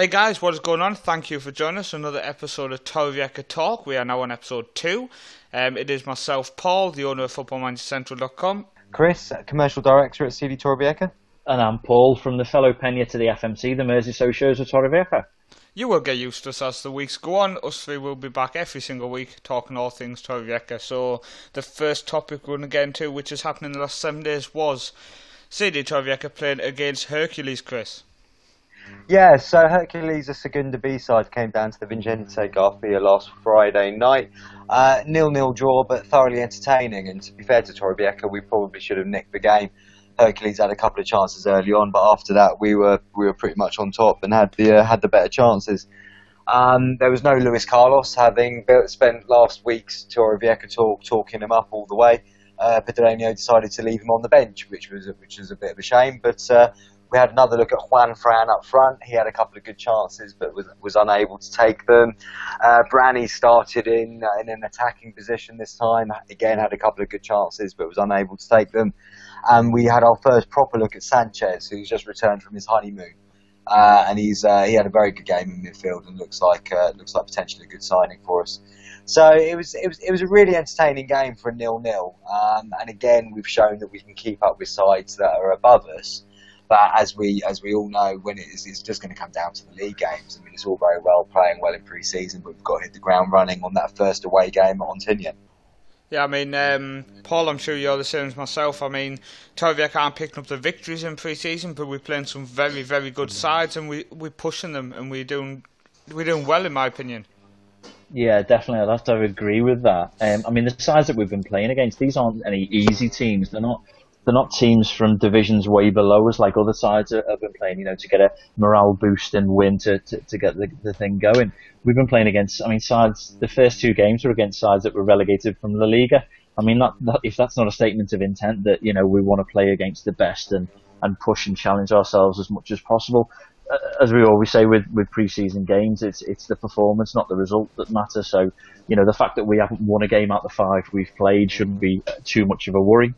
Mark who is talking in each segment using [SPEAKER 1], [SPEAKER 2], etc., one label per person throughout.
[SPEAKER 1] Hey guys, what is going on? Thank you for joining us for another episode of Torrevieja Talk. We are now on episode 2. It is myself, Paul, the owner of FootballManagerCentral.com.
[SPEAKER 2] Chris, Commercial Director at CD Torrevieja.
[SPEAKER 3] And I'm Paul from the fellow Pena to the FMC, the Mersey Socios of Torrevieja.
[SPEAKER 1] You will get used to us as the weeks go on. Us three will be back every single week talking all things Torrevieja. So the first topic we're going to get into, which has happened in the last 7 days, was CD Torrevieja playing against Hércules, Chris.
[SPEAKER 2] Yeah, so Hércules, a Segunda B side, came down to the Vicente Garcia last Friday night. 0-0 draw, but thoroughly entertaining. And to be fair to Torrevieja, we probably should have nicked the game. Hércules had a couple of chances early on, but after that we were pretty much on top and had the better chances. There was no Luis Carlos, having spent last week's Torrevieja talk talking him up all the way. Pedreño decided to leave him on the bench, which was a bit of a shame, but. We had another look at Juan Fran up front. He had a couple of good chances, but was unable to take them. Branny started in an attacking position this time. Again, had a couple of good chances, but was unable to take them. And we had our first proper look at Sanchez, who's just returned from his honeymoon. And he had a very good game in midfield and looks like potentially a good signing for us. So it was a really entertaining game for a 0-0. And again, we've shown that we can keep up with sides that are above us. But as we all know, when it's just going to come down to the league games. I mean, it's all very well playing well in pre-season, but we've got to hit the ground running on that first away game at Ontinian.
[SPEAKER 1] Yeah, I mean, Paul, I'm sure you're the same as myself. I mean, Torrevieja aren't picking up the victories in pre-season, but we're playing some very, very good sides, and we're pushing them, and we're doing well, in my opinion.
[SPEAKER 3] Yeah, definitely. I'd have to agree with that. I mean, the sides that we've been playing against, these aren't any easy teams. They're not teams from divisions way below us like other sides have been playing, to get a morale boost and win to get the thing going. We've been playing against, sides, the first 2 games were against sides that were relegated from La Liga. I mean, if that's not a statement of intent that, we want to play against the best and push and challenge ourselves as much as possible. As we always say with pre-season games, it's the performance, not the result that matters. So, the fact that we haven't won a game out of the 5 we've played shouldn't be too much of a worry.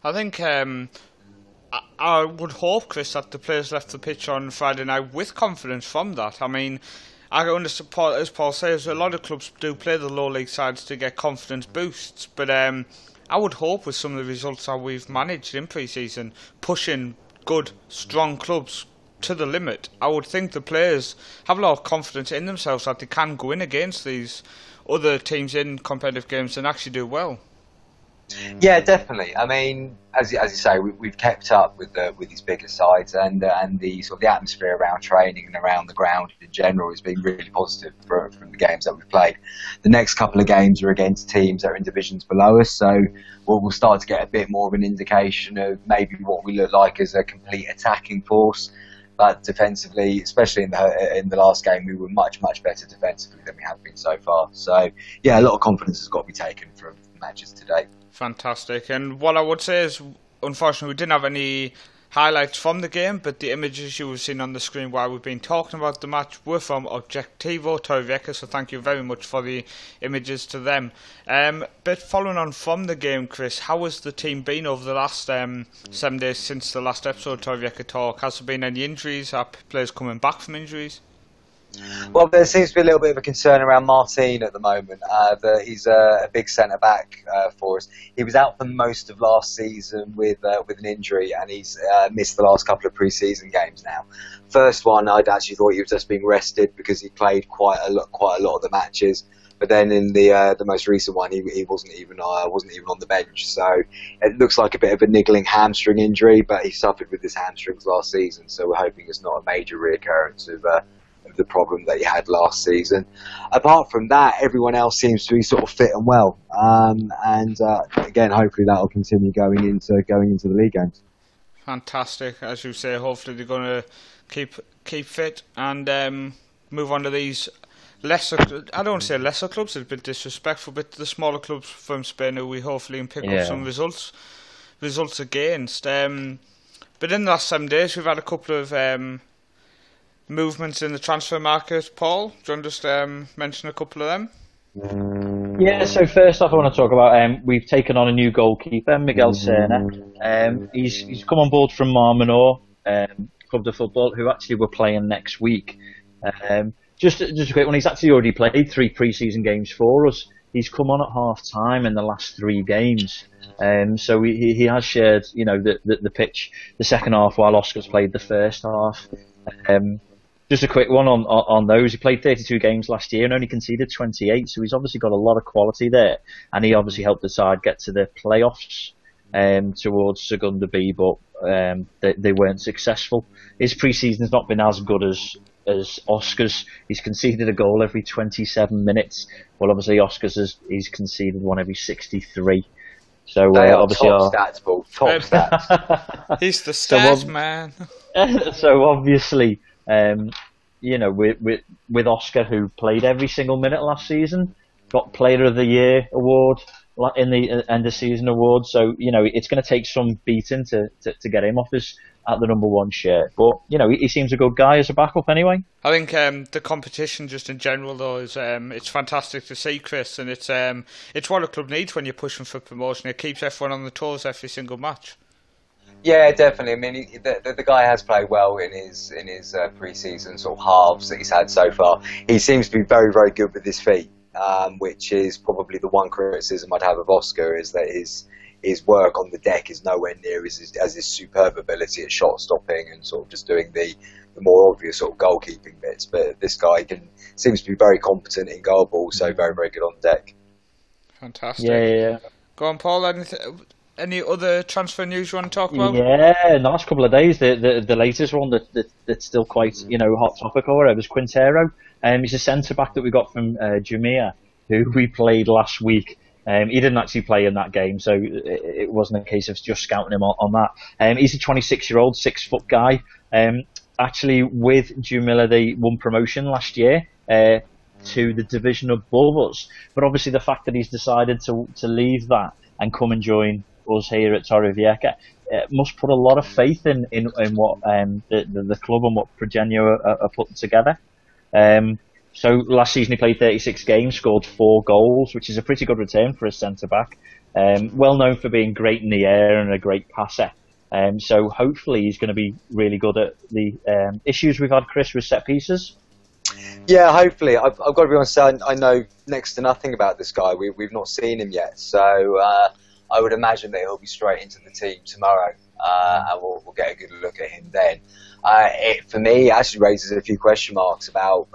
[SPEAKER 1] I think I would hope, Chris, that the players left the pitch on Friday night with confidence from that. I mean, I understand, as Paul says, a lot of clubs do play the low league sides to get confidence boosts, but I would hope with some of the results that we've managed in pre-season, pushing good, strong clubs to the limit, I would think the players have a lot of confidence in themselves that they can go in against these other teams in competitive games and actually do well.
[SPEAKER 2] Yeah, definitely. I mean, as you say, we've kept up with these bigger sides, and the sort of the atmosphere around training and around the ground in general has been really positive from the games that we've played. The next couple of games are against teams that are in divisions below us, so we'll start to get a bit more of an indication of maybe what we look like as a complete attacking force. But defensively, especially in the last game, we were much better defensively than we have been so far. So yeah, a lot of confidence has got to be taken from matches today.
[SPEAKER 1] Fantastic. And what I would say is, unfortunately, we didn't have any highlights from the game, but the images you have seen on the screen while we've been talking about the match were from Objetivo Torrevieja, so thank you very much for the images to them. But following on from the game, Chris, how has the team been over the last 7 days since the last episode of Torrevieja Talk? Has there been any injuries? Are players coming back from injuries?
[SPEAKER 2] Well, there seems to be a little bit of a concern around Martin at the moment. He's a big centre-back for us. He was out for most of last season with an injury, and he's missed the last couple of pre-season games now. First one, I'd actually thought he was just being rested because he played quite a lot of the matches. But then in the most recent one, he wasn't even on the bench. So it looks like a bit of a niggling hamstring injury, but he suffered with his hamstrings last season. So we're hoping it's not a major reoccurrence of the problem that he had last season. Apart from that, everyone else seems to be sort of fit and well. Again, hopefully that will continue going into the league games.
[SPEAKER 1] Fantastic, as you say. Hopefully they're going to keep fit and move on to these lesser. I don't want to say lesser clubs; it's a bit disrespectful, but the smaller clubs from Spain who we hopefully can pick up some results against. But in the last 7 days, we've had a couple of movements in the transfer market. Paul, do you want to just mention a couple of them?
[SPEAKER 3] Yeah, so first off I want to talk about we've taken on a new goalkeeper, Miguel Serna. He's come on board from Marmenor, Club de Football, who actually we're playing next week. Just a quick one. He's actually already played 3 pre-season games for us. He's come on at half time in the last 3 games. So he has shared, the pitch the second half while Oscar's played the first half. Just a quick one on those. He played 32 games last year and only conceded 28, so he's obviously got a lot of quality there. And he obviously helped the side get to the playoffs towards Segunda B, but they weren't successful. His pre-season's not been as good as Oscar's. He's conceded a goal every 27 minutes. Well, obviously Oscar's he's conceded one every 63. So
[SPEAKER 2] they are
[SPEAKER 3] obviously
[SPEAKER 2] top stats, Paul. Top stats.
[SPEAKER 1] He's the stats man.
[SPEAKER 3] So obviously, with Oscar, who played every single minute last season, got Player of the Year award in the end of season award. So it's going to take some beating to get him off at the number 1 shirt. But he seems a good guy as a backup anyway.
[SPEAKER 1] I think the competition just in general though is it's fantastic to see, Chris, and it's what a club needs when you're pushing for promotion. It keeps everyone on the toes every single match.
[SPEAKER 2] Yeah, definitely. I mean, the guy has played well in his pre-season sort of halves that he's had so far. He seems to be very, very good with his feet, which is probably the one criticism I'd have of Oscar, is that his work on the deck is nowhere near as his superb ability at shot stopping and sort of just doing the more obvious sort of goalkeeping bits. But this guy seems to be very competent in goal ball, so very, very good on the deck.
[SPEAKER 1] Fantastic.
[SPEAKER 3] Yeah.
[SPEAKER 1] Go on, Paul. Any other transfer news you want to talk about?
[SPEAKER 3] Yeah, in the last couple of days, the latest one that's still quite hot topic or whatever is Quintero. He's a centre back that we got from Jamaica, who we played last week. He didn't actually play in that game, so it wasn't a case of just scouting him on that. He's a 26-year-old, 6-foot guy. Actually, with Jumilla, they won promotion last year to the division above us. But obviously, the fact that he's decided to leave that and come and join us here at Torrevieja must put a lot of faith in what the club and what Progenio are putting together. So last season he played 36 games, scored 4 goals, which is a pretty good return for a centre-back. Well known for being great in the air and a great passer. So hopefully he's going to be really good at the issues we've had, Chris, with set pieces.
[SPEAKER 2] Yeah, hopefully. I've got to be honest, I know next to nothing about this guy. We've not seen him yet, so I would imagine that he'll be straight into the team tomorrow, and we'll get a good look at him then. For me, it actually raises a few question marks about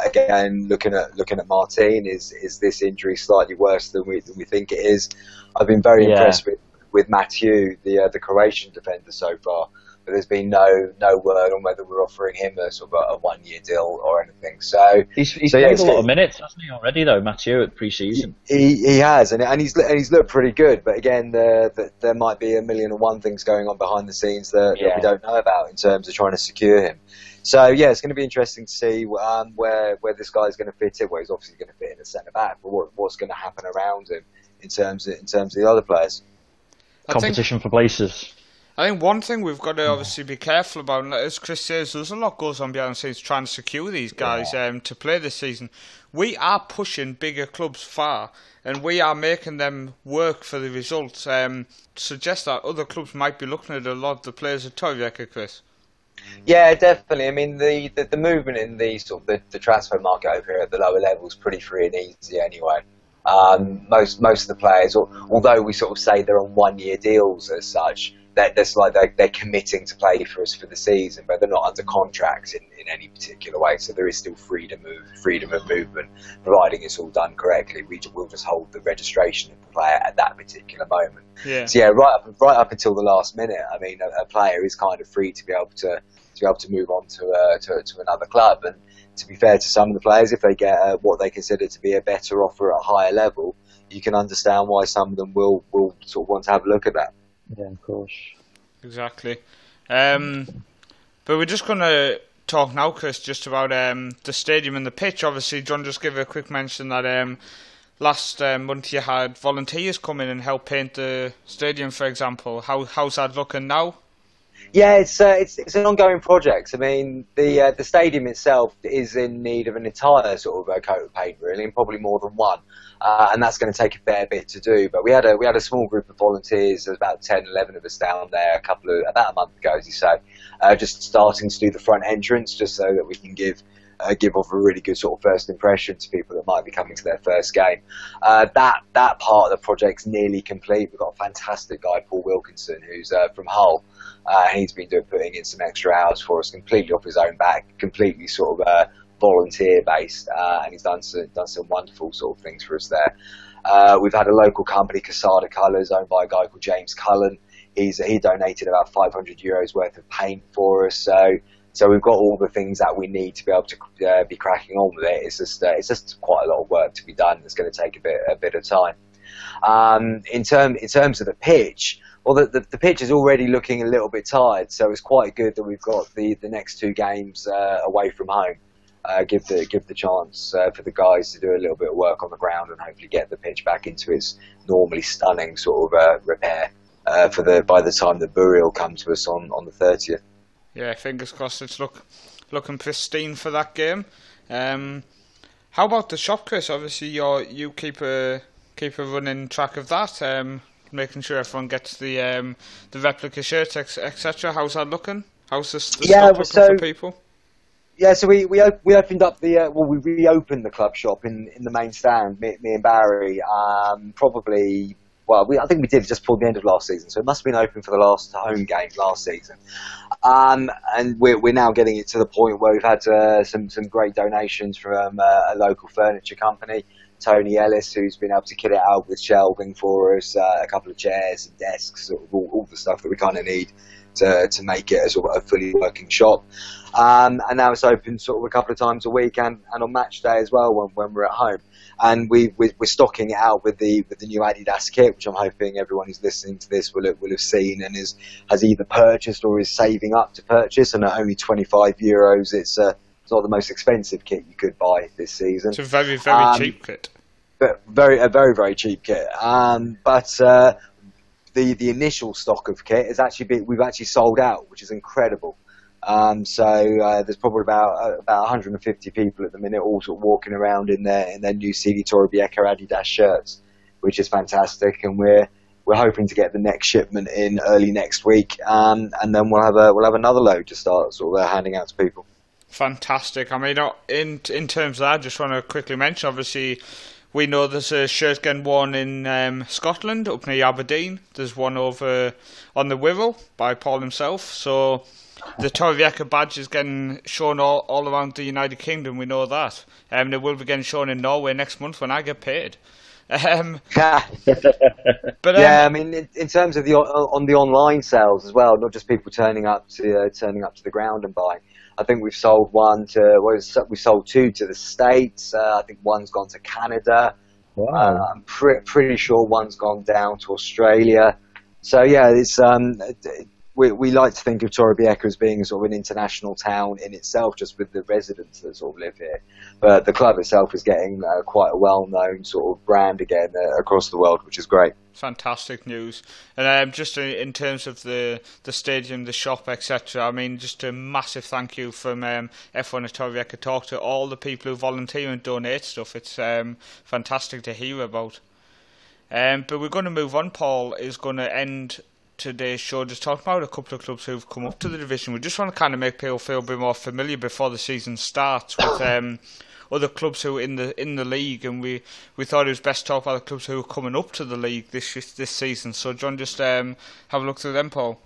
[SPEAKER 2] again looking at Martin. Is this injury slightly worse than we think it is? I've been very impressed with Mathieu, the Croatian defender so far. But there's been no word on whether we're offering him a sort of a 1-year deal or anything. So
[SPEAKER 3] he's played a lot of minutes, hasn't he, already though, Mathieu, at pre-season?
[SPEAKER 2] He has, and he's looked pretty good. But again, there might be a million and one things going on behind the scenes that we don't know about in terms of trying to secure him. So yeah, it's going to be interesting to see where this guy's going to fit in. Well, he's obviously going to fit in as centre back, but what's going to happen around him in terms of the other players.
[SPEAKER 3] Competition for places.
[SPEAKER 1] I think one thing we've got to obviously be careful about, and as Chris says, there's a lot goes on behind the scenes trying to secure these guys to play this season. We are pushing bigger clubs far, and we are making them work for the results. Suggest that other clubs might be looking at a lot of the players at Torrevieja, Chris.
[SPEAKER 2] Yeah, definitely. I mean, the movement in the transfer market over here at the lower level is pretty free and easy anyway. Most of the players, although we sort of say they're on 1-year deals as such, they're committing to play for us for the season, but they're not under contract in any particular way. So there is still freedom of movement, providing it's all done correctly. We'll just hold the registration of the player at that particular moment.
[SPEAKER 1] Yeah.
[SPEAKER 2] So yeah, right up until the last minute. I mean, a player is kind of free to be able to move on to another club. And to be fair to some of the players, if they get what they consider to be a better offer at a higher level, you can understand why some of them will sort of want to have a look at that.
[SPEAKER 3] Yeah, of course.
[SPEAKER 1] Exactly. But we're just going to talk now, Chris, just about the stadium and the pitch. Obviously, John just gave a quick mention that last month you had volunteers come in and help paint the stadium, for example. How's that looking now?
[SPEAKER 2] Yeah, it's an ongoing project. I mean, the stadium itself is in need of an entire sort of coat of paint, really, and probably more than one. And that's going to take a fair bit to do. But we had a small group of volunteers. There's about 10, 11 of us down there about a month ago, as you say, just starting to do the front entrance, just so that we can give give off a really good sort of first impression to people that might be coming to their first game. That part of the project's nearly complete. We've got a fantastic guy, Paul Wilkinson, who's from Hull. He's been putting in some extra hours for us, completely off his own back, completely sort of volunteer based, and he's done some wonderful sort of things for us there. We've had a local company, Casada Colours, owned by a guy called James Cullen. He donated about €500 worth of paint for us. So we've got all the things that we need to be able to be cracking on with it. It's just quite a lot of work to be done. It's going to take a bit of time. In terms of the pitch, well, the pitch is already looking a little bit tired, so it's quite good that we've got the next two games away from home. Give the chance for the guys to do a little bit of work on the ground and hopefully get the pitch back into its normally stunning sort of repair by the time the burial comes to us on the 30th.
[SPEAKER 1] Yeah, fingers crossed it's looking pristine for that game. How about the shop, Chris? Obviously, you keep a running track of that, making sure everyone gets the replica shirts, etc. How's that looking? How's the shop looking for people?
[SPEAKER 2] Yeah, so we opened up we reopened the club shop in the main stand, me and Barry, I think we did just before the end of last season, so it must have been open for the last home game last season. And we're now getting it to the point where we've had some great donations from a local furniture company, Tony Ellis, who's been able to kit it out with shelving for us, a couple of chairs and desks, sort of all the stuff that we kind of need to make it a sort of a fully working shop. And now it's open sort of a couple of times a week and on match day as well when we're at home. And we're stocking it out with the new Adidas kit, which I'm hoping everyone who's listening to this will have seen and has either purchased or is saving up to purchase. And at only €25, it's not the most expensive kit you could buy this season.
[SPEAKER 1] It's a very, very cheap kit.
[SPEAKER 2] But a very, very cheap kit. But the initial stock of kit we've actually sold out, which is incredible. So there's probably about 150 people at the minute, all sort of walking around in their new CD Torrevieja Adidas shirts, which is fantastic. And we're hoping to get the next shipment in early next week, and then we'll have another load to start sort of handing out to people.
[SPEAKER 1] Fantastic. I mean, in terms of that, I just want to quickly mention, obviously, we know there's a shirt getting worn in Scotland, up near Aberdeen. There's one over on the Wirral by Paul himself. So the Torrevieja badge is getting shown all around the United Kingdom. We know that. It will be getting shown in Norway next month when I get paid. But
[SPEAKER 2] I mean, in terms of the online sales as well, not just people turning up to the ground and buying. I think we've sold we sold two to the States. I think one's gone to Canada.
[SPEAKER 3] Wow.
[SPEAKER 2] I'm pretty sure one's gone down to Australia. So yeah, it's we like to think of Torrevieja as being sort of an international town in itself, just with the residents that sort of live here. But the club itself is getting quite a well-known sort of brand again across the world, which is great.
[SPEAKER 1] Fantastic news. And just in terms of the stadium, the shop, etc., I mean, just a massive thank you from everyone at Torrevieja Talk to all the people who volunteer and donate stuff. It's fantastic to hear about. But we're going to move on. Paul is going to end today's show just talking about a couple of clubs who've come up to the division. We just want to kind of make people feel a bit more familiar before the season starts with other clubs who are in the league, and we thought it was best to talk about the clubs who are coming up to the league this season. So John, just have a look through them, Paul.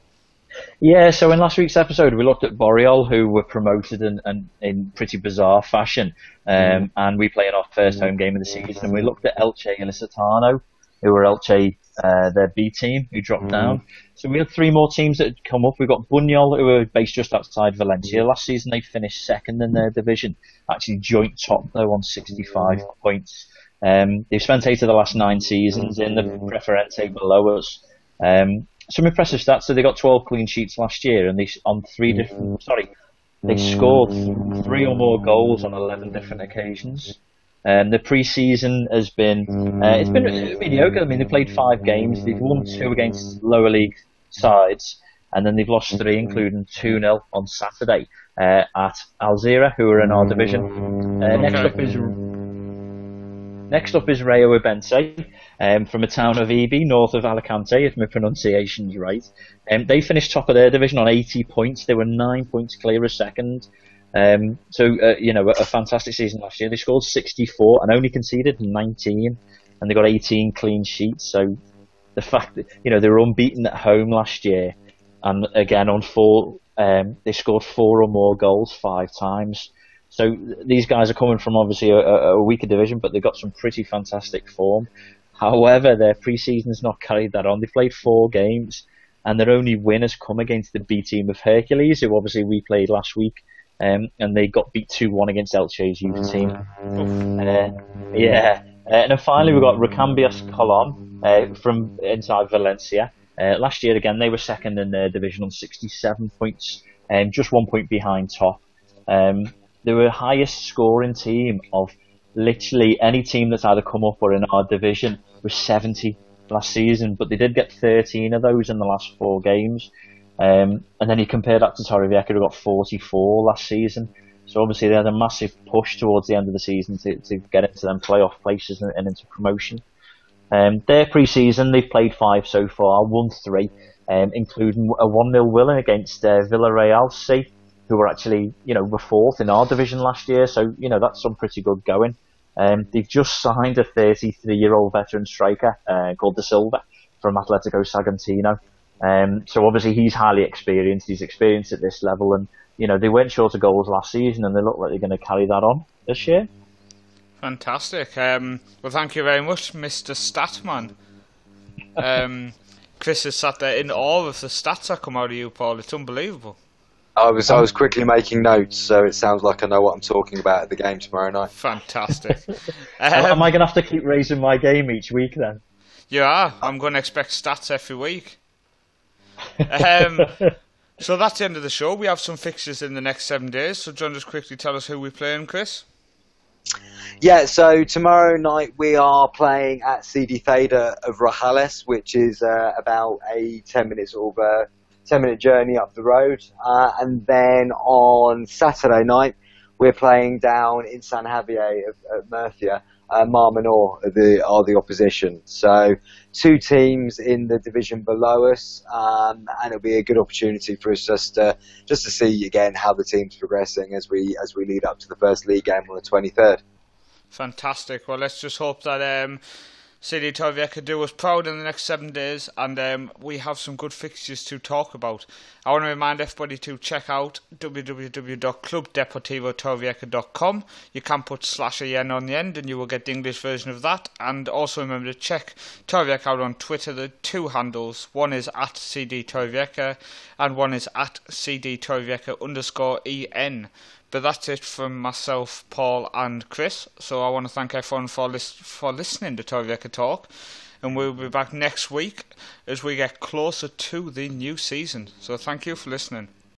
[SPEAKER 3] Yeah, so in last week's episode we looked at Boreal, who were promoted in pretty bizarre fashion, and we play in our first home game of the season, and we looked at Elche Ilicitano, who were Elche, their B team, who dropped down. So we had three more teams that had come up. We've got Buñol, who are based just outside Valencia. Last season they finished second in their division, actually joint top though on 65 points. They've spent 8 of the last 9 seasons in the Preferente below us. Some impressive stats. So they got 12 clean sheets last year, and they scored 3 or more goals on 11 different occasions. The pre-season has been it's been mediocre. I mean, they played 5 games. They've won 2 against lower league sides, and then they've lost 3, including 2-0 on Saturday at Alzira, who are in our division. Next up is Rayo Ibense, from a town of Ibi, north of Alicante, if my pronunciation's right. They finished top of their division on 80 points. They were 9 points clear of second. A fantastic season last year. They scored 64 and only conceded 19, and they got 18 clean sheets. So the fact that they were unbeaten at home last year, and again on they scored 4 or more goals 5 times. So these guys are coming from obviously a weaker division, but they've got some pretty fantastic form. However, their pre-season's not carried that on. They played 4 games, and their only win has come against the B team of Hércules, who obviously we played last week, and they got beat 2-1 against Elche's youth team. And then finally we've got Recambios Colón from inside Valencia. Last year, again, they were second in their division on 67 points, just 1 point behind top. They were the highest scoring team of literally any team that's either come up or in our division, was 70 last season, but they did get 13 of those in the last 4 games. And then you compare that to Torrevieja, who got 44 last season. So obviously they had a massive push towards the end of the season to get into them playoff places and into promotion. Their pre-season, they've played 5 so far, won 3, including a 1-0 win against Villarreal C, who were actually, were 4th in our division last year. So, that's some pretty good going. They've just signed a 33-year-old veteran striker called De Silva from Atletico Sagantino. So obviously he's highly experienced. He's experienced at this level, and they went short of goals last season, and they look like they're going to carry that on this year.
[SPEAKER 1] Fantastic. Well, thank you very much, Mr. Statman. Chris has sat there in awe of the stats that come out of you, Paul. It's unbelievable.
[SPEAKER 2] I was quickly making notes, so it sounds like I know what I'm talking about at the game tomorrow night.
[SPEAKER 1] Fantastic.
[SPEAKER 3] Am I going to have to keep raising my game each week then?
[SPEAKER 1] You are. I'm going to expect stats every week. So that's the end of the show. We have some fixtures in the next 7 days. So John, just quickly tell us who we're playing, Chris.
[SPEAKER 2] Yeah, so tomorrow night we are playing at CD Theta of Rojales, which is about a 10-minute journey up the road. And then on Saturday night, we're playing down in San Javier at Murcia. Mar Menor are the opposition. So 2 teams in the division below us, and it'll be a good opportunity for us just to see again how the team's progressing as we lead up to the first league game on the 23rd.
[SPEAKER 1] Fantastic. Well, let's just hope that CD Torrevieja do us proud in the next 7 days, and we have some good fixtures to talk about. I want to remind everybody to check out www.clubdeportivotorrevieja.com. You can put /en on the end and you will get the English version of that. And also remember to check Torrevieja out on Twitter. The 2 handles, one is at CD Torrevieja and one is at CD Torrevieja_EN. But that's it from myself, Paul and Chris. So I want to thank everyone for listening to Torrevieja Talk. And we'll be back next week as we get closer to the new season. So thank you for listening.